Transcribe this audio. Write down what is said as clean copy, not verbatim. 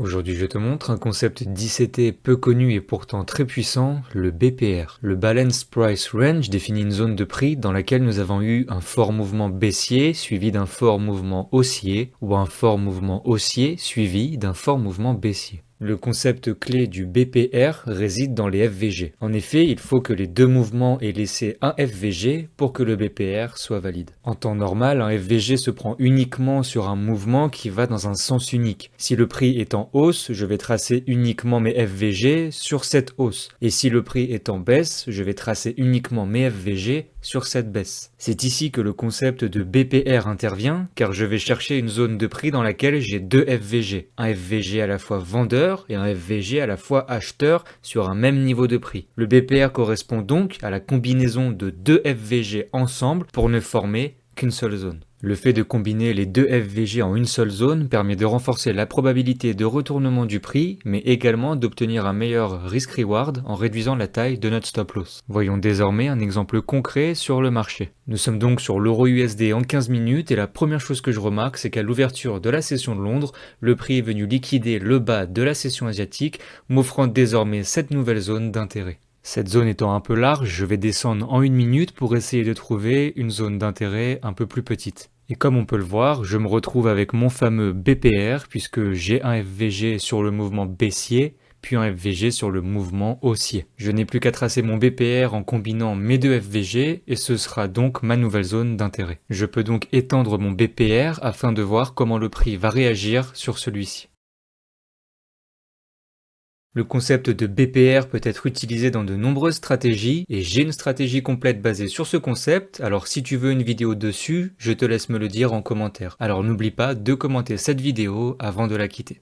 Aujourd'hui, je te montre un concept d'ICT peu connu et pourtant très puissant, le BPR. Le Balance Price Range définit une zone de prix dans laquelle nous avons eu un fort mouvement baissier suivi d'un fort mouvement haussier ou un fort mouvement haussier suivi d'un fort mouvement baissier. Le concept clé du BPR réside dans les FVG. En effet, il faut que les deux mouvements aient laissé un FVG pour que le BPR soit valide. En temps normal, un FVG se prend uniquement sur un mouvement qui va dans un sens unique. Si le prix est en hausse, je vais tracer uniquement mes FVG sur cette hausse. Et si le prix est en baisse, je vais tracer uniquement mes FVG sur cette baisse. C'est ici que le concept de BPR intervient, car je vais chercher une zone de prix dans laquelle j'ai deux FVG. Un FVG à la fois vendeur et un FVG à la fois acheteur sur un même niveau de prix. Le BPR correspond donc à la combinaison de deux FVG ensemble pour ne former qu'une seule zone. Le fait de combiner les deux FVG en une seule zone permet de renforcer la probabilité de retournement du prix, mais également d'obtenir un meilleur risk-reward en réduisant la taille de notre stop-loss. Voyons désormais un exemple concret sur le marché. Nous sommes donc sur l'euro USD en 15 minutes et la première chose que je remarque, c'est qu'à l'ouverture de la session de Londres, le prix est venu liquider le bas de la session asiatique, m'offrant désormais cette nouvelle zone d'intérêt. Cette zone étant un peu large, je vais descendre en 1 minute pour essayer de trouver une zone d'intérêt un peu plus petite. Et comme on peut le voir, je me retrouve avec mon fameux BPR puisque j'ai un FVG sur le mouvement baissier, puis un FVG sur le mouvement haussier. Je n'ai plus qu'à tracer mon BPR en combinant mes deux FVG et ce sera donc ma nouvelle zone d'intérêt. Je peux donc étendre mon BPR afin de voir comment le prix va réagir sur celui-ci. Le concept de BPR peut être utilisé dans de nombreuses stratégies et j'ai une stratégie complète basée sur ce concept, alors si tu veux une vidéo dessus, je te laisse me le dire en commentaire. Alors n'oublie pas de commenter cette vidéo avant de la quitter.